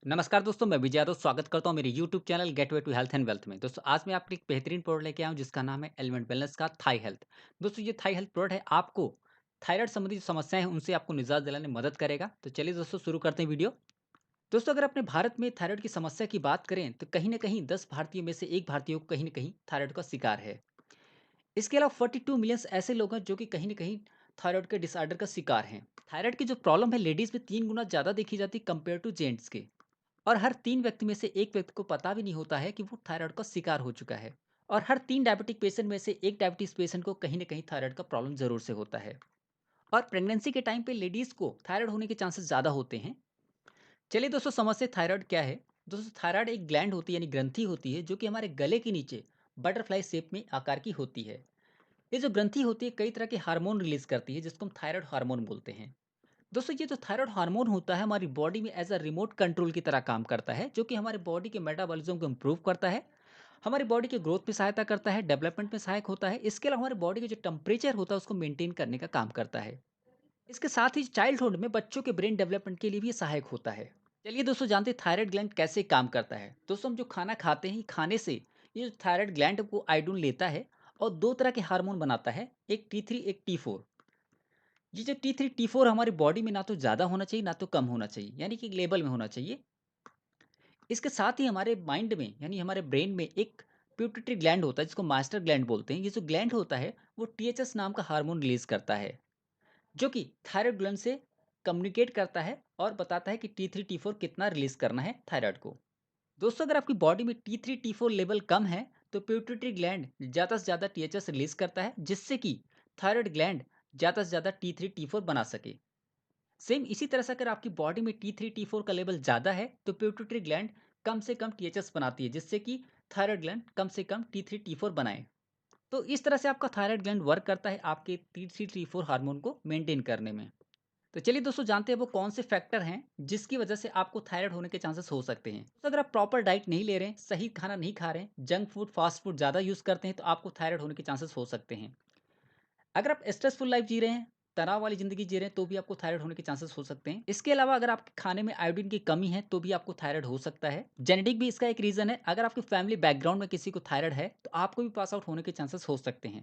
नमस्कार दोस्तों, मैं विजय यादव स्वागत करता हूँ मेरे YouTube channel gateway to health and wealth में। दोस्तों आज मैं आपके लिए एक बेहतरीन प्रोडक्ट लेके आया हूँ जिसका नाम है एलिमेंट वेलनेस का थाई हेल्थ। दोस्तों ये थाई हेल्थ प्रोडक्ट है, आपको थायराइड संबंधी जो समस्याएं हैं उनसे आपको निजात दिलाने में मदद करेगा। तो चलिए दोस्तों शुरू करते हैं वीडियो। दोस्तों अगर अपने भारत में थायराइड की समस्या की बात करें तो कहीं ना कहीं 10 भारतीयों में से एक भारतीय को कहीं ना कहीं थायराइड का शिकार है। इसके अलावा 42 मिलियन ऐसे लोग हैं जो कि कहीं ना कहीं थायराइड के डिसऑर्डर का शिकार हैं। थायराइड की जो प्रॉब्लम है लेडीज में 3 गुना ज्यादा देखी जाती है कंपेयर टू जेंट्स के। और हर 3 व्यक्ति में से 1 व्यक्ति को पता भी नहीं होता है कि वो थायराइड का शिकार हो चुका है। और हर 3 डायबिटिक पेशेंट में से 1 डायबिटीज़ पेशेंट को कहीं न कहीं थायराइड का प्रॉब्लम ज़रूर से होता है। और प्रेगनेंसी के टाइम पे लेडीज़ को थायराइड होने के चांसेस ज़्यादा होते हैं। चलिए दोस्तों समझते हैं थायराइड क्या है। दोस्तों थायराइड एक ग्लैंड होती है यानी ग्रंथि होती है जो कि हमारे गले के नीचे बटरफ्लाई शेप में आकार की होती है। ये जो ग्रंथि होती है कई तरह के हार्मोन रिलीज़ करती है जिसको हम थायराइड हार्मोन बोलते हैं। दोस्तों ये जो थायराइड हार्मोन होता है हमारी बॉडी में एज अ रिमोट कंट्रोल की तरह काम करता है जो कि हमारे बॉडी के मेटाबॉलिज्म को इम्प्रूव करता है, हमारी बॉडी के ग्रोथ में सहायता करता है, डेवलपमेंट में सहायक होता है। इसके अलावा हमारे बॉडी का जो टेम्परेचर होता है उसको मेंटेन करने का काम करता है। इसके साथ ही चाइल्डहुड में बच्चों के ब्रेन डेवलपमेंट के लिए भी ये सहायक होता है। चलिए दोस्तों जानते हैं थायराइड ग्लैंड कैसे काम करता है। दोस्तों हम जो खाना खाते हैं खाने से ये जो थायराइड ग्लैंड को आयोडीन लेता है और दो तरह के हार्मोन बनाता है, एक T3 एक T4। ये जो T3 T4 हमारी बॉडी में ना तो ज़्यादा होना चाहिए ना तो कम होना चाहिए, यानी कि एक लेवल में होना चाहिए। इसके साथ ही हमारे माइंड में यानी हमारे ब्रेन में एक प्यूपिट्री ग्लैंड होता है जिसको मास्टर ग्लैंड बोलते हैं। ये जो ग्लैंड होता है वो THS नाम का हार्मोन रिलीज करता है जो कि थायराइड ग्लैंड से कम्युनिकेट करता है और बताता है कि T3 T4 कितना रिलीज करना है थायराइड को। दोस्तों अगर आपकी बॉडी में T3 T4 लेवल कम है तो प्यूपिट्री ग्लैंड ज़्यादा से ज़्यादा THS रिलीज करता है जिससे कि थायराइड ग्लैंड ज़्यादा से ज़्यादा T3 T4 बना सके। सेम इसी तरह से अगर आपकी बॉडी में T3 T4 का लेवल ज़्यादा है तो प्यूपिट्री ग्लैंड कम से कम THS बनाती है जिससे कि थायराइड ग्लैंड कम से कम T3 T4 बनाए। तो इस तरह से आपका थायराइड ग्लैंड वर्क करता है आपके T3 T4 हार्मोन को मेंटेन करने में। तो चलिए दोस्तों जानते हैं वो कौन से फैक्टर हैं जिसकी वजह से आपको थायराइड होने के चांसेस हो सकते हैं। तो अगर आप प्रॉपर डाइट नहीं ले रहे हैं, सही खाना नहीं खा रहे हैं, जंक फूड फास्ट फूड ज़्यादा यूज़ करते हैं तो आपको थायराइड होने के चांसेस हो सकते हैं। अगर आप स्ट्रेसफुल लाइफ जी रहे हैं, तनाव वाली ज़िंदगी जी रहे हैं, तो भी आपको थायराइड होने के चांसेस हो सकते हैं। इसके अलावा अगर आपके खाने में आयोडीन की कमी है, तो भी आपको थायराइड हो सकता है। जेनेटिक भी इसका एक रीज़न है। अगर आपकी फैमिली बैकग्राउंड में किसी को थायराइड है, तो आपको भी पास आउट होने के चांसेस हो सकते हैं।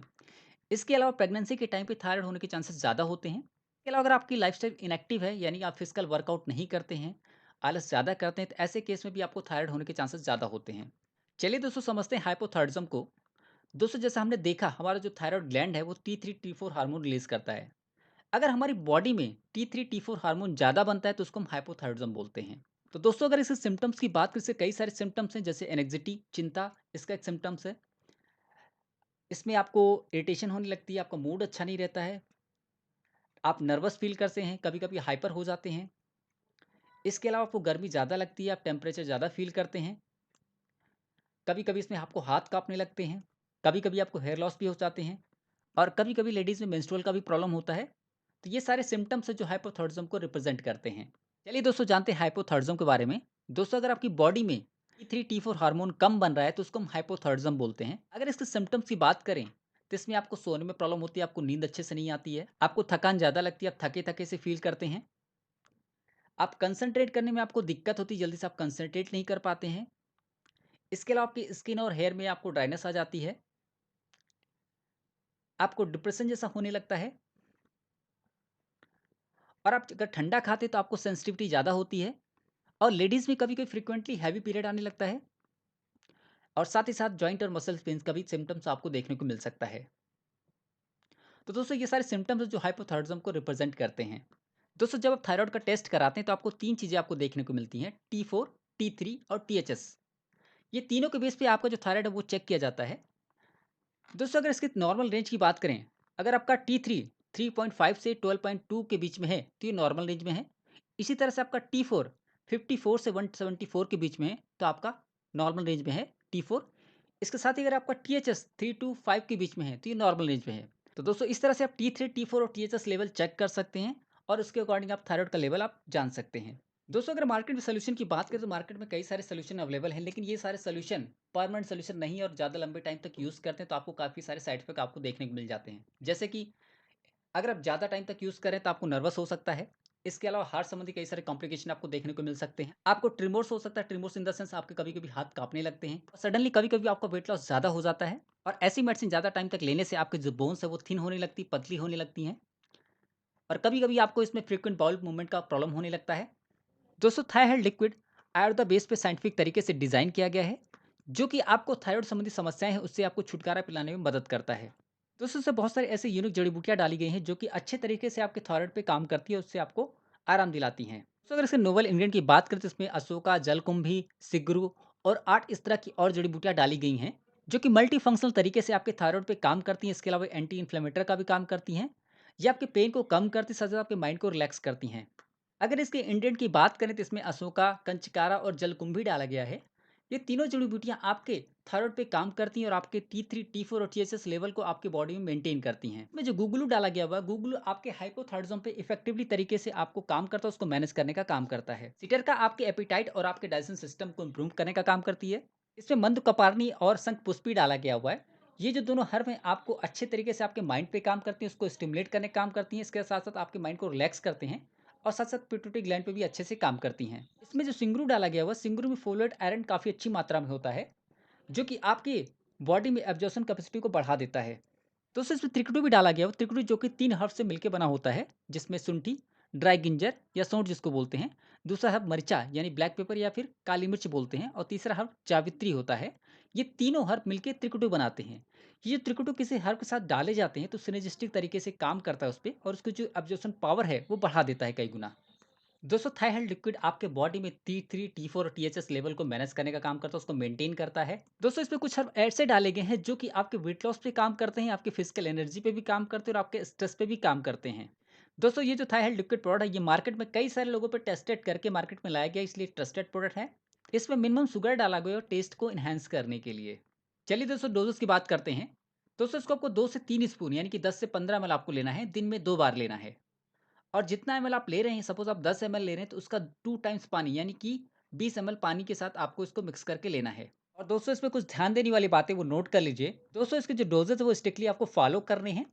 इसके अलावा प्रेगनेंसी के टाइम पे थायराइड होने के चांसेस ज़्यादा होते हैं। इसके अलावा अगर आपकी लाइफ़स्टाइल इनएक्टिव है, यानी आप फिजिकल वर्कआउट नहीं करते हैं, आलस ज़्यादा करते हैं, तो ऐसे केस में भी आपको थायराइड होने के चांसेस ज़्यादा होते हैं। चलिए दोस्तों समझते हैं हाइपोथायराइडिज्म को। दोस्तों जैसा हमने देखा हमारा जो थायराइड ग्लैंड है वो T3 T4 हार्मोन रिलीज करता है। अगर हमारी बॉडी में T3 T4 हार्मोन ज़्यादा बनता है तो उसको हम हाइपोथायराइडिज्म बोलते हैं। तो दोस्तों अगर इसके सिम्टम्स की बात करें, इसके कई सारे सिम्टम्स हैं जैसे एंग्जायटी चिंता, इसका एक सिम्टम्स है। इसमें आपको इरिटेशन होने लगती है, आपका मूड अच्छा नहीं रहता है, आप नर्वस फील करते हैं, कभी कभी हाइपर हो जाते हैं। इसके अलावा आपको गर्मी ज़्यादा लगती है, आप टेम्परेचर ज़्यादा फील करते हैं। कभी कभी इसमें आपको हाथ कांपने लगते हैं, कभी कभी आपको हेयर लॉस भी हो जाते हैं, और कभी कभी लेडीज़ में मेंस्ट्रुअल का भी प्रॉब्लम होता है। तो ये सारे सिम्टम्स हैं जो हाइपोथायराइडिज्म को रिप्रेजेंट करते हैं। चलिए दोस्तों जानते हैं हाइपोथायराइडिज्म के बारे में। दोस्तों अगर आपकी बॉडी में T3 T4 हार्मोन कम बन रहा है तो उसको हम हाइपोथायराइडिज्म बोलते हैं। अगर इसके सिम्टम्स की बात करें तो इसमें आपको सोने में प्रॉब्लम होती है, आपको नींद अच्छे से नहीं आती है, आपको थकान ज़्यादा लगती है, आप थके थके से फील करते हैं, आप कंसंट्रेट करने में आपको दिक्कत होती है, जल्दी से आप कंसंट्रेट नहीं कर पाते हैं। इसके अलावा आपकी स्किन और हेयर में आपको ड्राइनेस आ जाती है, आपको डिप्रेशन जैसा होने लगता है, और आप अगर ठंडा खाते हैं तो आपको सेंसिटिविटी ज़्यादा होती है, और लेडीज़ में कभी-कभी फ्रीक्वेंटली हैवी पीरियड आने लगता है, और साथ ही साथ जॉइंट और मसल्स पेन्स का भी सिम्पटम्स आपको देखने को मिल सकता है। तो दोस्तों ये सारे सिम्पटम्स जो हाइपोथायराइडिज्म को रिप्रेजेंट करते हैं। दोस्तों जब आप थायराइड का टेस्ट कराते हैं तो आपको 3 चीज़ें आपको देखने को मिलती हैं, T4, T3 और THS। ये तीनों के बेस पे आपका जो थायराइड है वो चेक किया जाता है। दोस्तों अगर इसकी नॉर्मल रेंज की बात करें, अगर आपका T3 3.5 से 12.2 के बीच में है तो ये नॉर्मल रेंज में है। इसी तरह से आपका T4 54 से 174 के बीच में है तो आपका नॉर्मल रेंज में है T4। इसके साथ ही अगर आपका THS 3 टू 5 के बीच में है तो ये नॉर्मल रेंज में है। तो दोस्तों इस तरह से आप T3 T4 और THS लेवल चेक कर सकते हैं, और उसके अकॉर्डिंग आप थायराइड का लेवल आप जान सकते हैं। दोस्तों अगर मार्केट में सोल्यूशन की बात करें तो मार्केट में कई सारे सोल्यूशन अवेलेबल हैं, लेकिन ये सारे सोल्यूशन परमानेंट सोल्यूशन नहीं है, और ज़्यादा लंबे टाइम तक यूज़ करते हैं तो आपको काफ़ी सारे साइड इफेक्ट आपको देखने को मिल जाते हैं। जैसे कि अगर आप ज़्यादा टाइम तक यूज़ करें तो आपको नर्वस हो सकता है, इसके अलावा हार्ट संबंधी कई सारे कॉम्प्लिकेशन आपको देखने को मिल सकते हैं। आपको ट्रिमोर्स हो सकता है, ट्रिमोर्स इन द सेंस आपके कभी-कभी हाथ काँपने लगते हैं। सडनली कभी-कभी आपका वेट लॉस ज़्यादा हो जाता है और ऐसी मेडिसिन ज़्यादा टाइम तक लेने से आपकी जो बोन्स है वो थिन होने लगती, पतली होने लगती हैं और कभी-कभी आपको इसमें फ्रीक्वेंट बाउल मूवमेंट का प्रॉब्लम होने लगता है। दोस्तों थायराइड लिक्विड आयुर्वेदा बेस पे साइंटिफिक तरीके से डिज़ाइन किया गया है, जो कि आपको थायराइड संबंधी समस्याएँ हैं, उससे आपको छुटकारा पिलाने में मदद करता है। दोस्तों इसमें बहुत सारी ऐसी यूनिक जड़ी-बूटियाँ डाली गई हैं, जो कि अच्छे तरीके से आपके थायराइड पे काम करती है, उससे आपको आराम दिलाती हैं। तो अगर इसके नोवेल इंग्रीडिएंट की बात करें तो इसमें अशोका, जलकुंभी, सिगरू और 8 इस तरह की और जड़ी-बूटियाँ डाली गई हैं, जो कि मल्टी फंक्शनल तरीके से आपके थायराइड पे काम करती हैं। इसके अलावा एंटी इन्फ्लेमेटर का भी काम करती हैं। ये आपके पेन को कम करती, साथ-साथ आपके माइंड को रिलैक्स करती हैं। अगर इसके इंग्रीडिएंट की बात करें तो इसमें अशोका, कंचकारा और जलकुंभी डाला गया है। ये तीनों जड़ी-बूटियाँ आपके थायराइड पे काम करती हैं और आपके T3, T4 और TSH लेवल को आपके बॉडी में मेंटेन करती हैं। इसमें जो गुगुलू डाला गया हुआ है, गुगुलू आपके हाइपोथायराइडिज्म पे इफेक्टिवली तरीके से आपको काम करता है, उसको मैनेज करने का काम करता है। सिटरका आपके एपेटाइट और आपके डाइजेशन सिस्टम को इम्प्रूव करने का काम करती है। इसमें मंदकपार्नी और शंखपुष्पी डाला गया हुआ है। ये जो दोनों हर्ब हैं आपको अच्छे तरीके से आपके माइंड पे काम करती हैं, उसको स्टिमुलेट करने का काम करती हैं। इसके साथ-साथ आपके माइंड को रिलैक्स करते हैं और साथ-साथ पिट्यूटरी ग्लैंड पे भी अच्छे से काम करती हैं। इसमें जो सिंगरू डाला गया हुआ है, सिंगरू में फोलेट आयरन काफ़ी अच्छी मात्रा में होता है, जो कि आपकी बॉडी में एब्जॉर्प्शन कैपेसिटी को बढ़ा देता है। दोस्तों इसमें त्रिकटू भी डाला गया है, त्रिकटू जो कि 3 हर्ब से मिलके बना होता है, जिसमें शुंठी, ड्राई जिंजर या सौंठ जिसको बोलते हैं, दूसरा हर्ब मरिचा यानी ब्लैक पेपर या फिर काली मिर्च बोलते हैं और तीसरा हर्ब जावित्री होता है। ये तीनों हर्ब मिलके त्रिकटू बनाते हैं। ये जो त्रिकटू किसी हर्ब के साथ डाले जाते हैं तो सिnergistic तरीके से काम करता है उसपे और उसकी जो एब्जॉर्प्शन पावर है वो बढ़ा देता है कई गुना। दोस्तों थायराइड लिक्विड आपके बॉडी में T3, T4 और THS लेवल को मैनेज करने का काम करता है, उसको मेंटेन करता है। दोस्तों इसमें कुछ हर्ब ऐसे डाले गए हैं जो कि आपके वेट लॉस पे काम करते हैं, आपके फिजिकल एनर्जी पे भी काम करते हैं और आपके स्ट्रेस पे भी काम करते हैं। दोस्तों ये जो थायराइड लिक्विड प्रोडक्ट है ये मार्केट में कई सारे लोगों पे टेस्टेड करके मार्केट में लाया गया, इसलिए ट्रस्टेड प्रोडक्ट है। इसमें मिनिमम शुगर डाला गया है टेस्ट को इनहेंस करने के लिए। चलिए दोस्तों डोजेस की बात करते हैं। दोस्तों इसको आपको 2 से 3 स्पून यानी कि 10 से 15 ml आपको लेना है, दिन में 2 बार लेना है। और जितना एमएल आप ले रहे हैं, सपोज़ आप 10 एमएल ले रहे हैं, तो उसका 2 टाइम्स पानी यानी कि 20 एमएल पानी के साथ आपको इसको मिक्स करके लेना है। और दोस्तों इसमें कुछ ध्यान देने वाली बातें वो नोट कर लीजिए। दोस्तों इसके जो डोज़ेज़ है वो स्ट्रिक्टली आपको फ़ॉलो करने हैं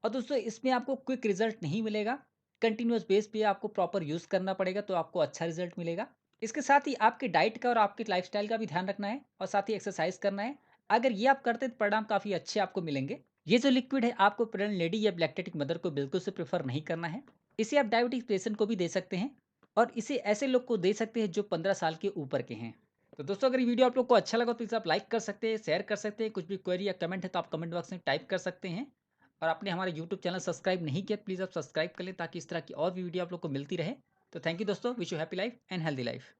और दोस्तों इसमें आपको क्विक रिज़ल्ट नहीं मिलेगा। कंटीन्यूअस बेस पे आपको प्रॉपर यूज़ करना पड़ेगा तो आपको अच्छा रिज़ल्ट मिलेगा। इसके साथ ही आपके डाइट का और आपके लाइफ़स्टाइल का भी ध्यान रखना है और साथ ही एक्सरसाइज़ करना है। अगर ये आप करते हैं तो परिणाम काफ़ी अच्छे आपको मिलेंगे। ये जो लिक्विड है आपको प्रेग्नेंट लेडी या लैक्टेटिक मदर को बिल्कुल से प्रेफ़र नहीं करना है। इसे आप डायबिटिक पेशेंट को भी दे सकते हैं और इसे ऐसे लोग को दे सकते हैं जो 15 साल के ऊपर के हैं। तो दोस्तों अगर ये वीडियो आप लोग को अच्छा लगा तो प्लीज़ आप लाइक कर सकते हैं, शेयर कर सकते हैं। कुछ भी क्वेरी या कमेंट है तो आप कमेंट बॉक्स में टाइप कर सकते हैं। और आपने हमारा यूट्यूब चैनल सब्सक्राइब नहीं किया तो प्लीज़ आप सब्सक्राइब कर लें ताकि इस तरह की और भी वीडियो आप लोग को मिलती रहे। तो थैंक यू दोस्तों, wish you happy life and healthy life.